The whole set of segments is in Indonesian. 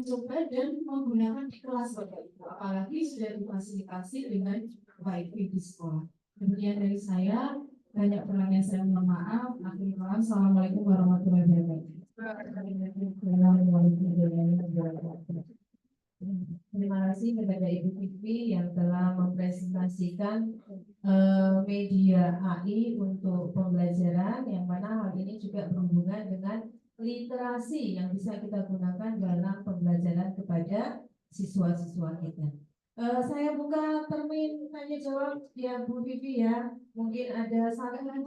mencoba dan menggunakan di kelas Bapak Ibu, apalagi sudah difasilitasi dengan baik di sekolah. Kemudian dari saya, banyak pertanyaan saya mohon maaf. Akhirul kalam, Assalamualaikum warahmatullahi wabarakatuh. Terima kasih kepada Ibu Fikri yang telah mempresentasikan media AI untuk pembelajaran, yang mana hal ini juga berhubungan dengan literasi yang bisa kita gunakan dalam pembelajaran kepada siswa-siswa kita. Saya buka termin tanya jawab ya Bu Vivi ya. Mungkin ada 1, 2.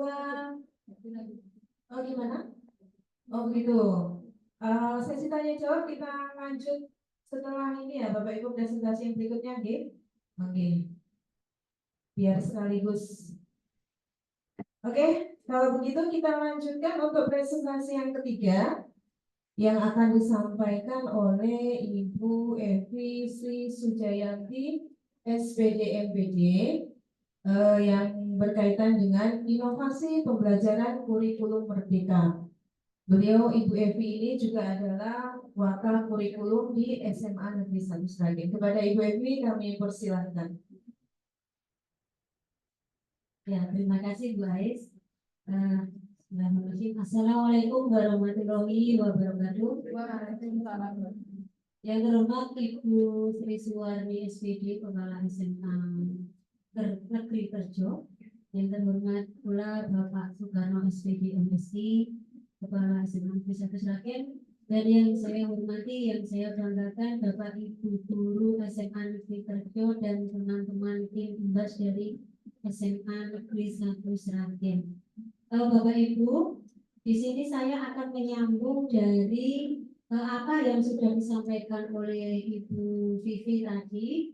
Oh gimana? Oh begitu. Sesi tanya jawab kita lanjut setelah ini ya Bapak Ibu, presentasi yang berikutnya Oke. Biar sekaligus. Oke, kalau begitu kita lanjutkan untuk presentasi yang ketiga yang akan disampaikan oleh Ibu Evi Sri Sujayanti, SPD MPD, yang berkaitan dengan inovasi pembelajaran kurikulum merdeka. Beliau Ibu Evi ini juga adalah wakil kurikulum di SMA Negeri 1 Sragen. Kepada Ibu Evi kami persilahkan. Ya, terima kasih Bu Ais. Assalamualaikum warahmatullahi wabarakatuh. Yang terhormat Ibu Sri Suwarni SPD, Kepala SMA Negeri Terjo. Yang terhormat pula Bapak Soekarno SPD MSI, Kepala SMA Negeri 1 Sragen. Dan yang saya hormati, yang saya banggakan Bapak Ibu guru SMA Negeri Terjo dan teman-teman tim Umbas dari SMA Negeri 1 Sragen. Bapak Ibu, di sini saya akan menyambung dari apa yang sudah disampaikan oleh Ibu Vivi tadi,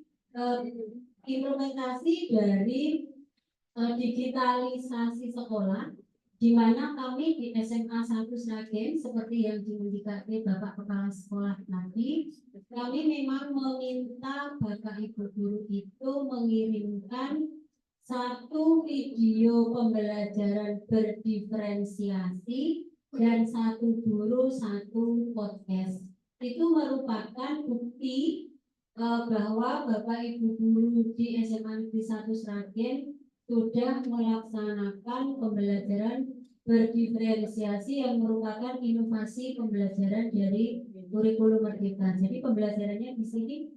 implementasi dari digitalisasi sekolah, di mana kami di SMA 1 Sragen, seperti yang diindikasi Bapak Kepala Sekolah tadi, kami memang meminta Bapak Ibu guru itu mengirimkan satu video pembelajaran berdiferensiasi dan satu guru satu podcast. Itu merupakan bukti bahwa Bapak Ibu guru di SMA Negeri 1 Sragen sudah melaksanakan pembelajaran berdiferensiasi yang merupakan inovasi pembelajaran dari kurikulum merdeka. Jadi pembelajarannya di sini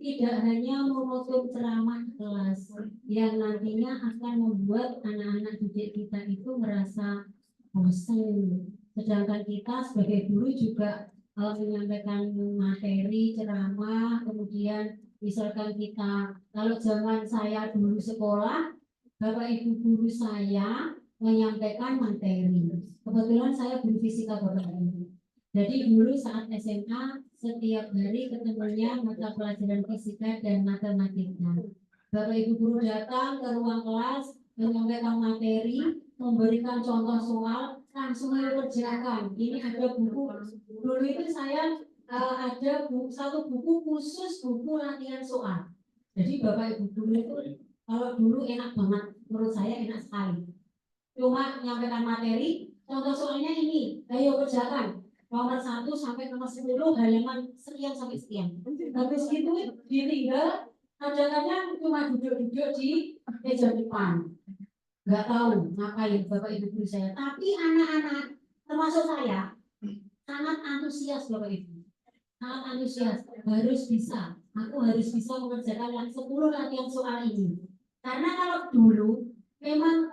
tidak hanya memotot ceramah kelas yang nantinya akan membuat anak-anak didik kita itu merasa bosan. Sedangkan kita sebagai guru juga menyampaikan materi ceramah, kemudian misalkan kita, kalau zaman saya dulu sekolah, Bapak Ibu guru saya menyampaikan materi. Kebetulan saya guru fisika Bapak Ibu. Jadi dulu saat SMA setiap hari ketemunya mata pelajaran fisika dan matematika. Bapak Ibu guru datang ke ruang kelas, menyampaikan materi, memberikan contoh soal, langsung ayo kerjakan. Ini ada buku. Dulu itu saya ada satu buku khusus buku latihan soal. Jadi Bapak Ibu guru itu kalau dulu enak banget, menurut saya enak sekali. Cuma menyampaikan materi, contoh soalnya ini, ayo kerjakan. Nomor 1 sampai nomor 10, halaman sekian sampai sekian. Habis itu ditinggal, kadang-kadang cuma duduk-duduk di meja depan. Nggak tahu ngapain Bapak Ibu guru saya. Tapi anak-anak, termasuk saya, sangat antusias Bapak Ibu. Sangat antusias, harus bisa. Aku harus bisa mengerjakan yang 10 latihan soal ini. Karena kalau dulu memang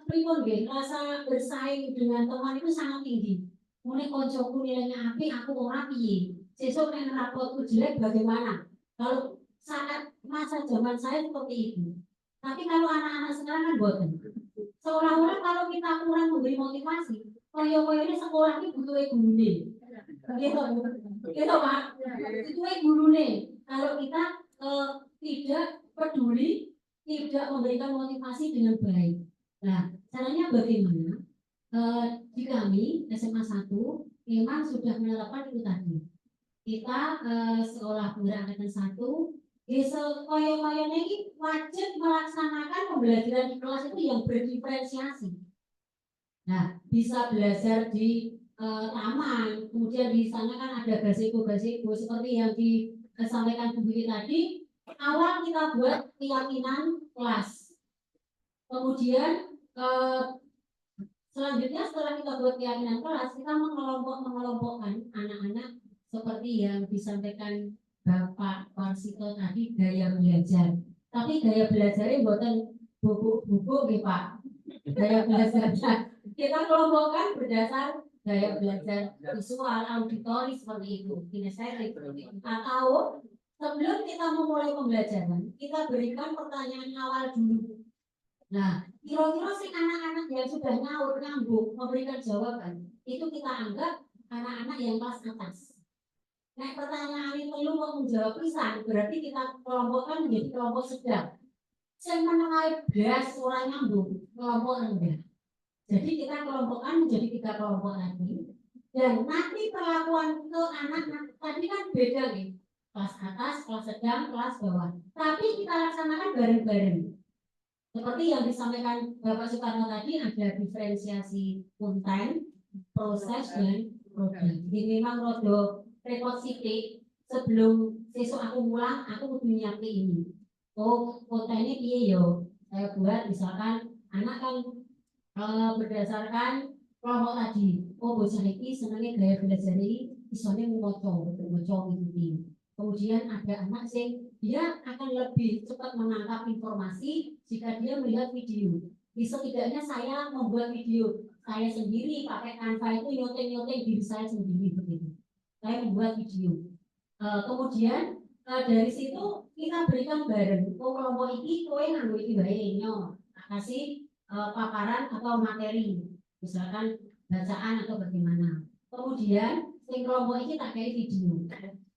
pripun nggih, rasa bersaing dengan teman itu sangat tinggi. Mulai koncoku nilainya api, aku ora piye. Sesuk nek rapotku jelek bagaimana? Kalau saat masa zaman saya seperti itu. Tapi kalau anak-anak sekarang kan boten. Seolah-olah kalau kita kurang memberi motivasi, koyo-koyo ini sekolah ini butuh gurune. Gitu Pak. Itu gurune. Kalau kita tidak peduli, tidak memberikan motivasi dengan baik. Nah, caranya bagaimana? Di kami SMA 1 memang sudah menerapkan itu tadi. Kita sekolah pemuda angkatan 1 koyo-koyonya ini wajib melaksanakan pembelajaran di kelas itu yang berdiferensiasi. Nah, bisa belajar di taman, kemudian di sana kan ada gazebo-gazebo seperti yang disampaikan Bu Vivi tadi. Awal kita buat keyakinan kelas, kemudian selanjutnya setelah kita buat keyakinan kelas, kita mengelompokkan anak-anak seperti yang disampaikan Bapak Warsito tadi, gaya belajar. Tapi gaya belajarnya buatan buku-buku nih Pak. Gaya belajarnya kita kelompokkan berdasar gaya belajar visual, auditori seperti itu, kinestetik. Atau sebelum kita memulai pembelajaran, kita berikan pertanyaan awal dulu. Nah, kira-kira sih anak-anak yang sudah nyaut, nyambung, memberikan jawaban, itu kita anggap anak-anak yang kelas atas. Nah, pertanyaan ini perlu menjawab pisan, berarti kita kelompokkan menjadi kelompok sedang. Yang menengah belas orang nyambung, kelompok rendah. Jadi kita kelompokkan menjadi 3 kelompok lagi. Dan nanti perlakuan ke anak-anak tadi kan beda nih, kelas atas, kelas sedang, kelas bawah. Tapi kita laksanakan bareng-bareng. Seperti yang disampaikan Bapak Soekarno tadi, ada diferensiasi konten, proses, dan produk. Jadi memang rodo repot sitik sebelum sesuk aku pulang, aku kudu nyiapin ini. Oh, kontennya piye yo? Saya buat misalkan anak kan berdasarkan kelompok tadi. Oh, bocah iki senengnya gaya belajar ini isone ngoco ngikuti. Kemudian ada anak sing dia akan lebih cepat menangkap informasi jika dia melihat video. Setidaknya saya membuat video saya sendiri pakai Canva itu nyoteng diri saya sendiri begitu. Saya membuat video. Kemudian dari situ kita berikan bareng. Oh, kelompok ini kowe nganggo iki wae nyo. Kasih paparan atau materi, misalkan bacaan atau bagaimana. Kemudian sing kelompok ini tak kayak video.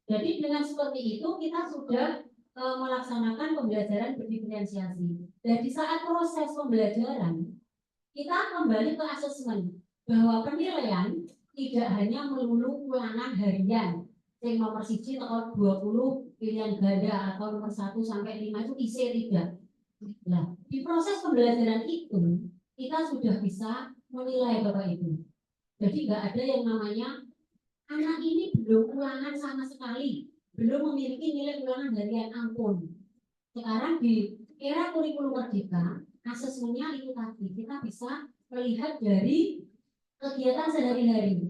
Jadi dengan seperti itu kita sudah melaksanakan pembelajaran berdiferensiasi. Dan di saat proses pembelajaran kita kembali ke asesmen bahwa penilaian tidak hanya melulu ulangan harian. Yang nomor 1 atau 20 pilihan ganda atau nomor 1 sampai 5 itu isi tidak. Nah, di proses pembelajaran itu kita sudah bisa menilai Bapak Ibu. Jadi nggak ada yang namanya anak ini belum ulangan sama sekali, belum memiliki nilai ulangan harian, ampun. Sekarang di era kurikulum merdeka, asesmennya itu tadi kita bisa melihat dari kegiatan sehari-hari.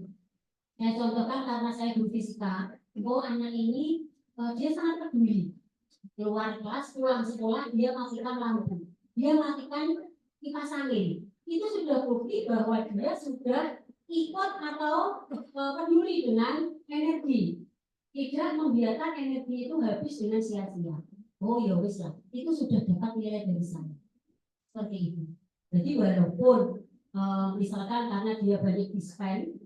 Saya contohkan karena saya guru fisika, oh anak ini dia sangat peduli. Keluar kelas, pulang sekolah, dia matikan lampu, dia matikan kipas angin. Itu sudah bukti bahwa dia sudah ikut atau peduli dengan energi, tidak membiarkan energi itu habis dengan sia-sia. Oh ya wis lah, itu sudah dapat nilai dari saya. Seperti itu. Jadi walaupun misalkan karena dia banyak di-spend,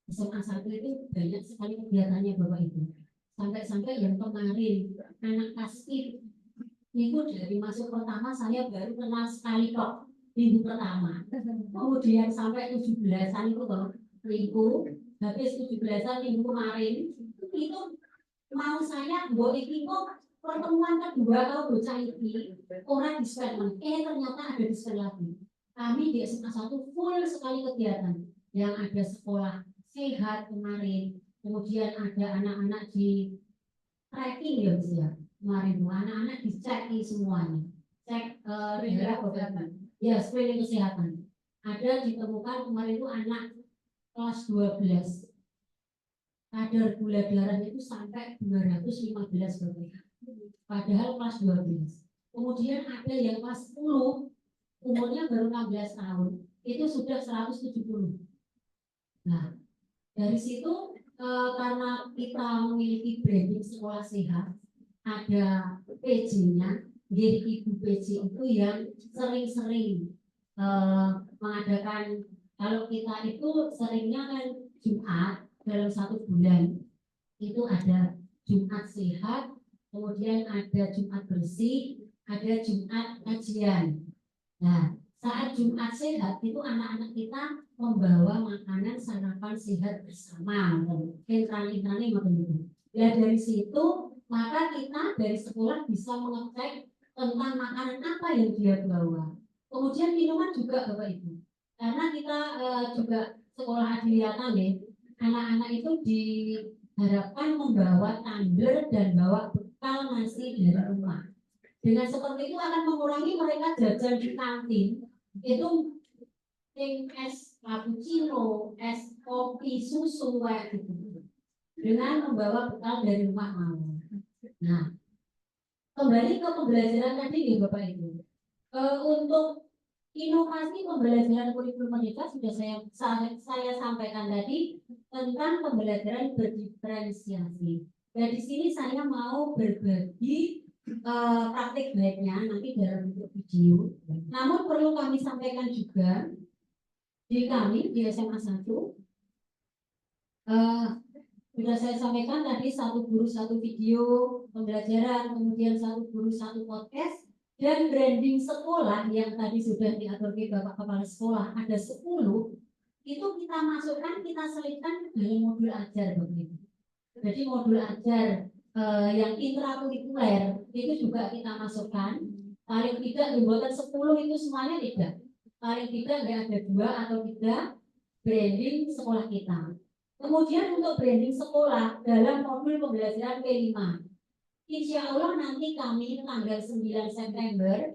SMA 1 itu banyak sekali kegiatannya Bapak Ibu. Sampai-sampai yang kemarin anak kasih itu dari masuk pertama saya baru kenal sekali kok minggu pertama. Kemudian sampai 17-an itu toh minggu, habis 17-an minggu kemarin itu mau saya mbok iki kok pertemuan kedua kalau bocah ini orang dispend ternyata ada dispend lagi. Kami di SMA 1 full sekali kegiatan yang ada sekolah sehat kemarin. Kemudian ada anak-anak di tracking ya kemarin anak-anak dicek semuanya, cek ya screening kesehatan. Ada ditemukan kemarin itu anak kelas 12 kadar gula darahnya itu sampai 215 padahal kelas 12. Kemudian ada yang kelas 10 umurnya baru 16 tahun itu sudah 170. Nah dari situ karena kita memiliki branding sekolah sehat, ada PJ-nya, jadi ibu PJ itu yang sering-sering mengadakan, kalau kita itu seringnya kan Jumat dalam 1 bulan, itu ada Jumat sehat, kemudian ada Jumat bersih, ada Jumat kajian. Nah, saat Jumat sehat itu anak-anak kita membawa makanan sarapan sehat bersama, intran-intrannya begitu. Ya dari situ maka kita dari sekolah bisa mengecek tentang makanan apa yang dia bawa. Kemudian minuman juga Bapak Ibu, karena kita juga sekolah adiliyatan ya, anak-anak itu diharapkan membawa tumbler dan bawa bekal nasi dari rumah. Dengan seperti itu akan mengurangi mereka jajan di kantin itu es cappuccino, es kopi, susu kayak gitu. Dengan membawa bekal dari rumah mau. Nah, kembali ke pembelajaran tadi nih Bapak Ibu. Untuk inovasi pembelajaran kurikulum merdeka sudah saya sampaikan tadi tentang pembelajaran berdiferensiasi. Dan di sini saya mau berbagi praktik baiknya nanti dalam bentuk video. Namun perlu kami sampaikan juga di kami di SMA 1 sudah saya sampaikan tadi satu guru satu video pembelajaran, kemudian satu guru satu podcast, dan branding sekolah yang tadi sudah diatur di Bapak Kepala Sekolah ada 10, itu kita masukkan, kita selipkan ke dalam modul ajar begitu. Jadi modul ajar yang intrakurikuler itu juga kita masukkan. Paling tidak dibuatkan 10 itu semuanya tidak. Paling tidak ada 2 atau 3 branding sekolah kita. Kemudian untuk branding sekolah dalam modul pembelajaran P5, insya Allah nanti kami tanggal 9 September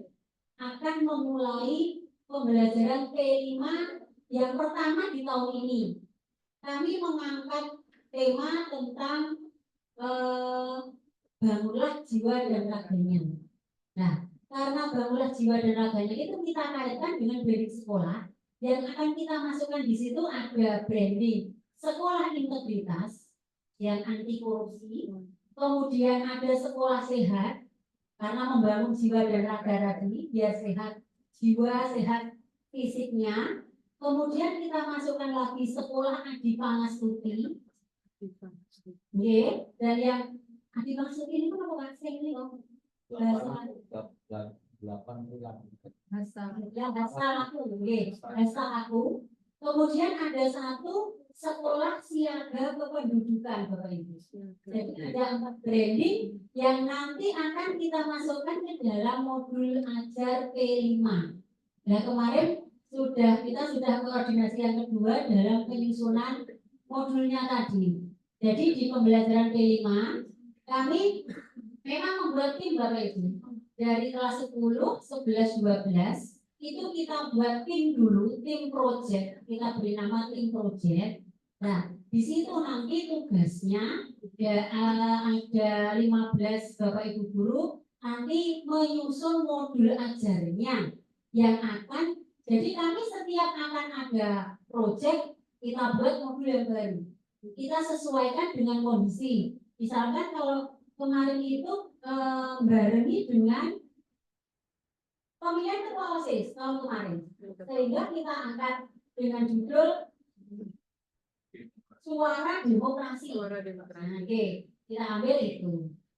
akan memulai pembelajaran P5 yang pertama di tahun ini. Kami mengangkat tema tentang bangunlah jiwa dan raganya. Nah, karena bangunlah jiwa dan raganya itu kita kaitkan dengan branding sekolah, yang akan kita masukkan di situ ada branding sekolah integritas yang anti korupsi, kemudian ada sekolah sehat karena membangun jiwa dan raga tadi biar sehat jiwa, sehat fisiknya. Kemudian kita masukkan lagi sekolah Adi Pangastuti, dan yang Adi Pangastuti ini kan bukan ini loh, bahasa aku. Kemudian ada satu sekolah siaga kependudukan Bapak Ibu. Jadi ada 4 branding yang nanti akan kita masukkan ke dalam modul ajar P5. Nah kemarin kita sudah koordinasi yang kedua dalam penyusunan modulnya tadi. Jadi di pembelajaran P5 kami memang membuat tim Bapak Ibu. Dari kelas 10, 11, 12 itu kita buat tim dulu, tim project, kita beri nama tim project. Nah, di situ nanti tugasnya ada 15 Bapak Ibu guru nanti menyusun modul ajarnya yang akan, jadi kami setiap akan ada project kita buat modul yang baru. Kita sesuaikan dengan kondisi. Misalkan kalau kemarin itu barengi dengan pemilihan ketua OSIS tahun kemarin, sehingga kita angkat dengan judul suara demokrasi. Nah, oke, kita ambil itu.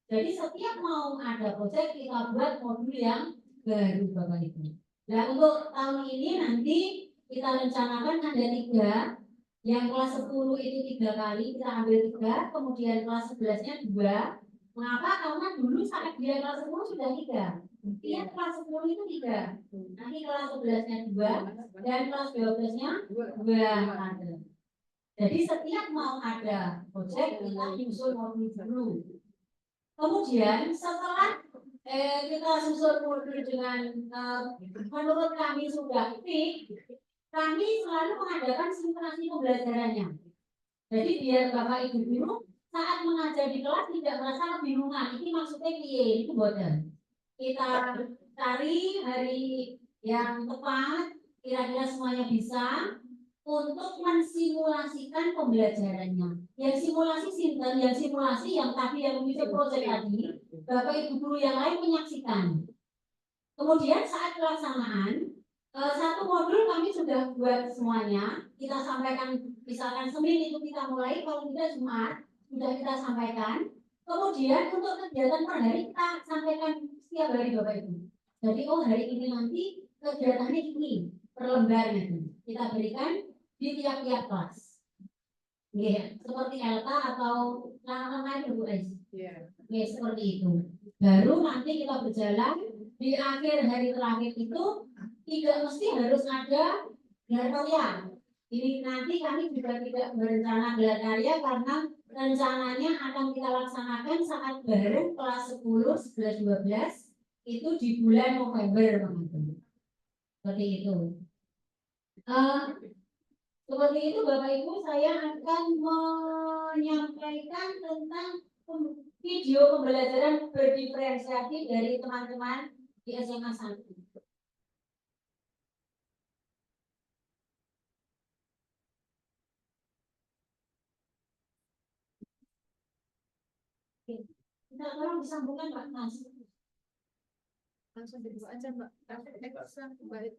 Jadi setiap mau ada proyek kita buat modul yang baru Bapak Ibu. Nah untuk tahun ini nanti kita rencanakan ada 3. Yang kelas 10 itu 3 kali kita ambil 3, kemudian kelas 11-nya 2. Mengapa? Karena dulu saat dia kelas 10 sudah 3. Dia kelas 10 itu 3. Nanti kelas 11-nya 2 dan kelas 12-nya 2. Jadi setiap mau ada proyek kita nyusun modul dulu. Kemudian setelah kita susun modul dengan menurut kami sudah fix, kami selalu mengadakan simulasi pembelajarannya. Jadi biar Bapak Ibu guru saat mengajar di kelas tidak merasa kebingungan. Ini maksudnya piye? Itu boten. Kita cari hari yang tepat, kira-kira semuanya bisa untuk mensimulasikan pembelajarannya. Yang simulasi sinten, yang simulasi yang tadi yang mengisi proyek tadi, Bapak Ibu guru yang lain menyaksikan. Kemudian saat pelaksanaan satu modul kami sudah buat semuanya. Kita sampaikan misalkan Senin itu kita mulai, kalau tidak Jumat sudah kita sampaikan. Kemudian untuk kegiatan per hari kita sampaikan setiap hari Bapak Ibu. Jadi hari ini nanti kegiatannya ini per lembarnya kita berikan di tiap-tiap kelas. Seperti LK atau lain Bu Es. Seperti itu. Baru nanti kita berjalan di akhir hari terakhir itu tidak mesti harus ada tutorial. Ini nanti kami juga tidak berencana gelar karya karena rencananya akan kita laksanakan saat bareng kelas 10, 11, 12 itu di bulan November teman-teman. Seperti itu. Seperti itu Bapak Ibu, saya akan menyampaikan tentang video pembelajaran berdiferensiasi dari teman-teman di SMA 1. Kita tolong disambungkan Pak Mas. Langsung dibuka aja Mbak. Ekstra baik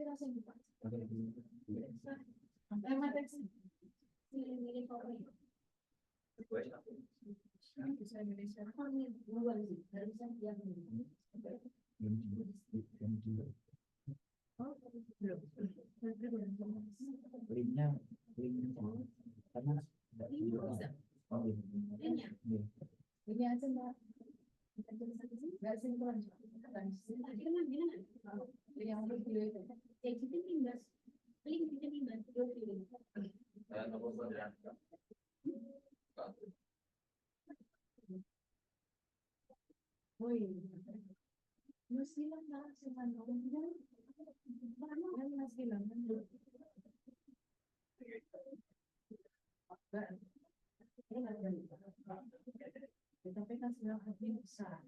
langsung dibuka. Tema teks. Bisa Indonesia. Linknya karena Ini aja Mbak. Nggak sinkron. Yang video itu. Oh iya. Masih lama cuman masih lama. Tapi kan sudah lebih besar.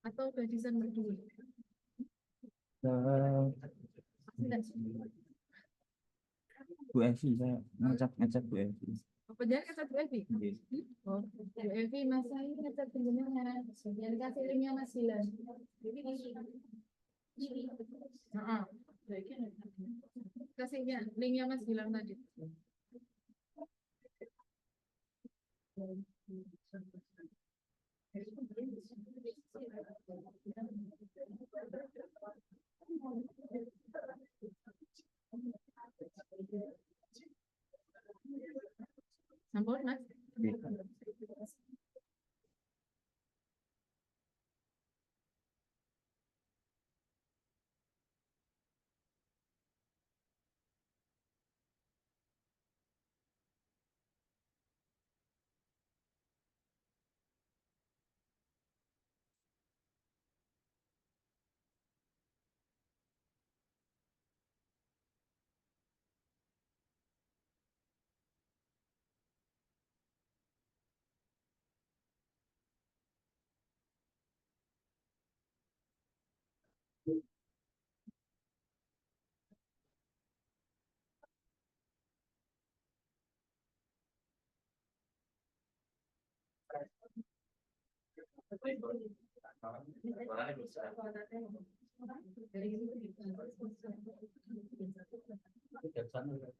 Atau udah desain berdua? Bu Evi, saya ngecek Bu Evi. Apa jangan ngecat Bu Evi? Oh, Bu Evi masa ini ngecat penjenengan. Yang dikasih linknya Mas Gilan. Kasihnya linknya Mas Gilan tadi. Sampun Mas.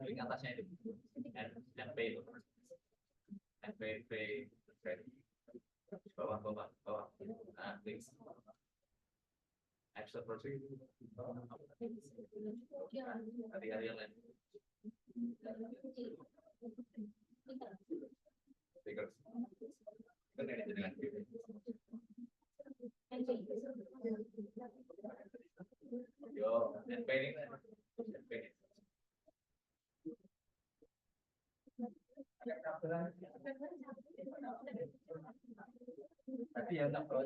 Link atasnya itu NP itu NPP bawah. Nah, link observer hari-hari yang lain. Stiker. Yo, NP ini. NP ini. Tapi yang tak tahu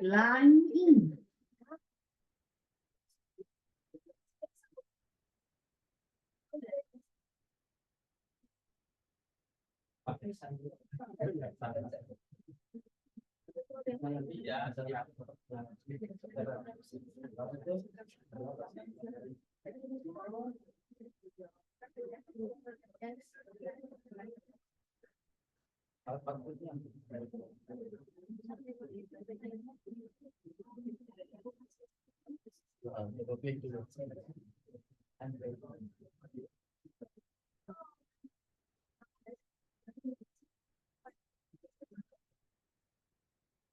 Line in.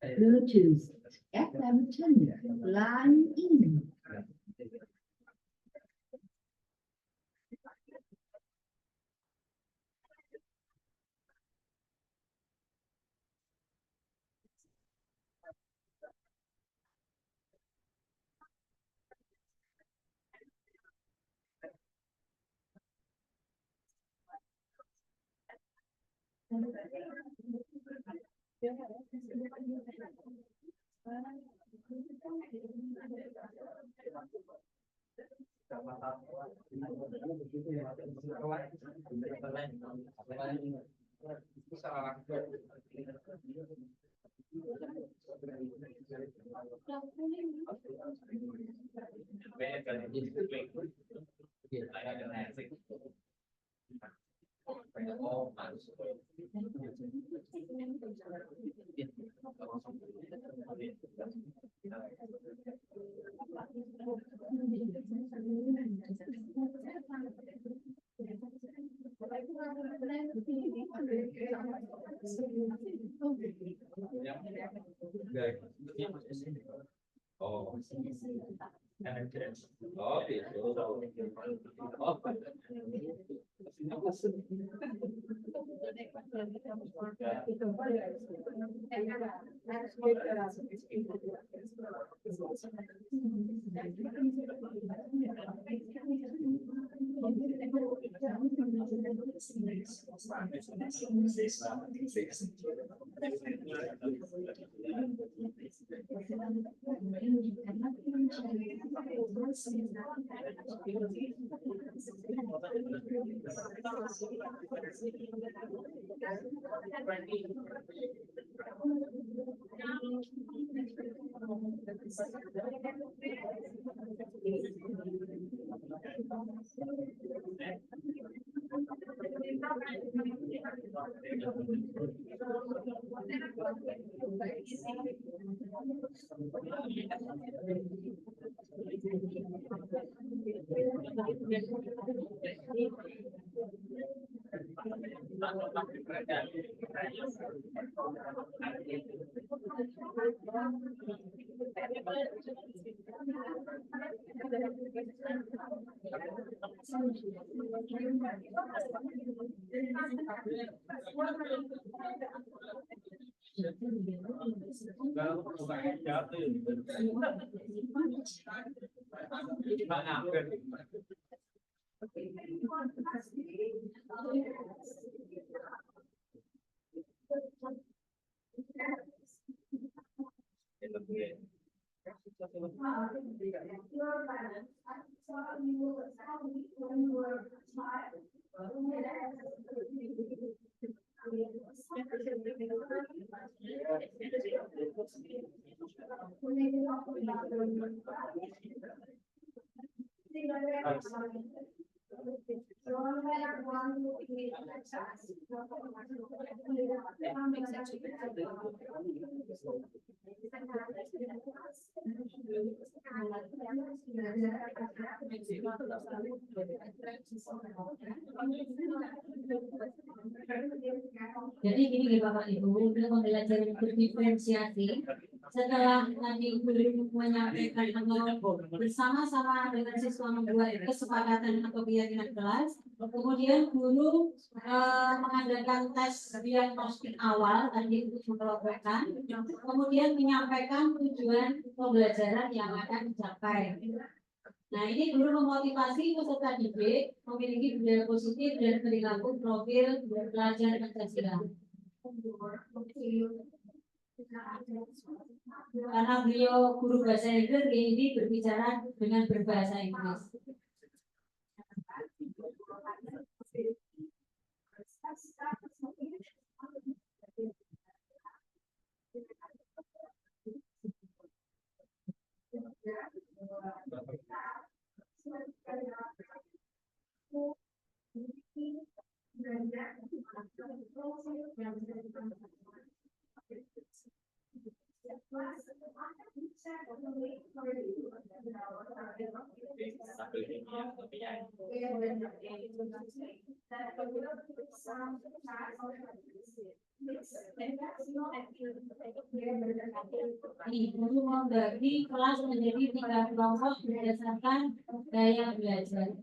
Bluetooth FM tuner. Line in. Oh, oh, Jadi gini Bapak Ibu, untuk pembelajaran berdiferensiasi, setelah tadi guru menyampaikan atau bersama-sama dengan siswa membuat kesepakatan atau keyakinan kelas, kemudian guru mengadakan tes diagnostik awal tadi untuk mengelompokkan, kemudian menyampaikan tujuan pembelajaran yang akan dicapai. Nah, ini guru memotivasi peserta didik memiliki budaya positif dan perilaku profil belajar Pancasila. Karena beliau guru bahasa Inggris, ini berbicara dengan berbahasa Inggris. Guru membagi kelas menjadi 3 kelompok berdasarkan gaya belajar.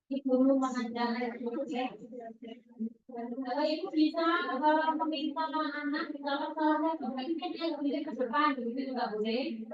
Guru mengajarkan Bapak Ibu bisa meminta anak kalau salahnya mungkin dia lebih ke depan begitu juga boleh.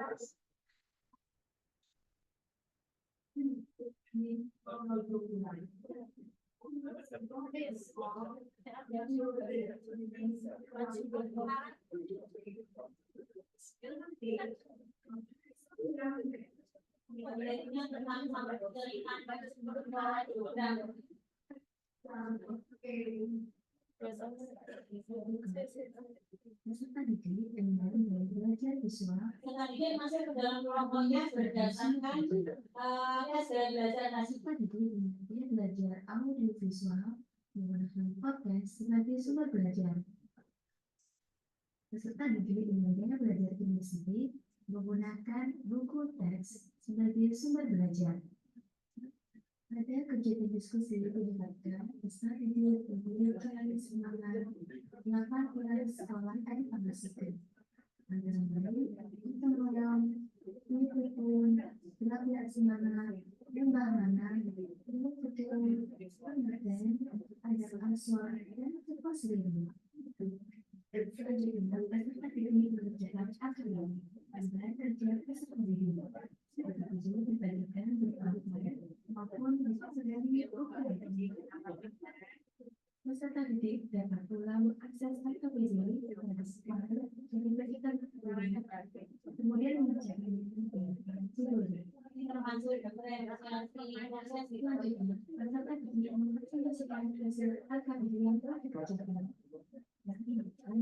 Peserta didik yang baru belajar visual. Peserta didik masuk ke dalam kelompoknya berdasarkan tes dan belajar hasil. Peserta didik dia belajar audio visual menggunakan podcast sebagai sumber belajar. Peserta didik yang belajar inisiatif menggunakan buku teks sebagai sumber belajar. Pada kegiatan diskusi dilibatkan peserta didik memiliki semangat melakukan ulang sekolah dan pemasukan. Antara lain, kita mendorong, mengikuti, belajar semangat, pembahanan, mengikuti, pengertian, agar ansur dan cepat sendiri. Selanjutnya, peserta didik mengerjakan akademik agar kerja peserta didik seperti juga dibandingkan berkelompok maupun bisa sedari peserta didik dapat pula mengakses atau video pada sekolah Kemudian mengerjakan judul. Ini termasuk diferensiasi proses itu. Peserta diminta mengekspresikan hasil akademik yang telah dikerjakan. Peserta diminta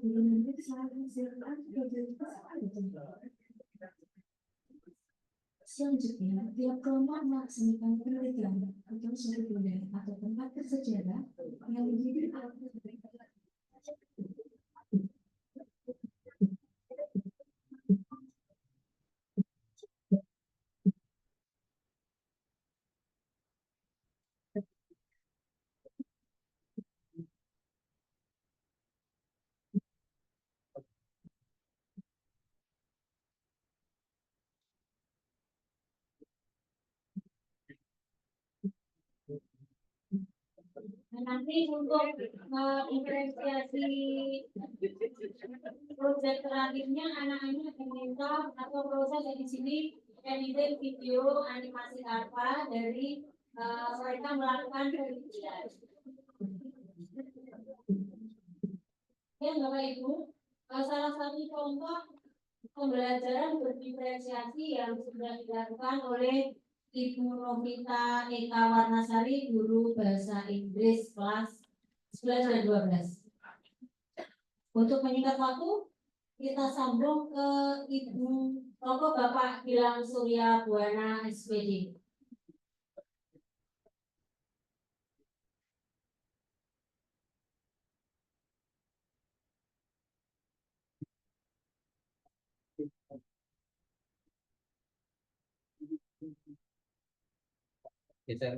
memeriksa hasil akademik selanjutnya, tiap kelompok melaksanakan penelitian atau studi benda atau tempat bersejarah yang menjadi alat Nanti untuk diferensiasi proyek terakhirnya anak-anak diminta atau proses di sini editing video animasi apa dari mereka melakukan penelitian. Ya Bapak Ibu, salah satu contoh pembelajaran berdiferensiasi yang sudah dilakukan oleh Ibu Novita Eka Warnasari, guru bahasa Inggris kelas 11 dan 12. Untuk menyingkat waktu, kita sambung ke Ibu Bapak Gilang Surya Buana SPD. Kita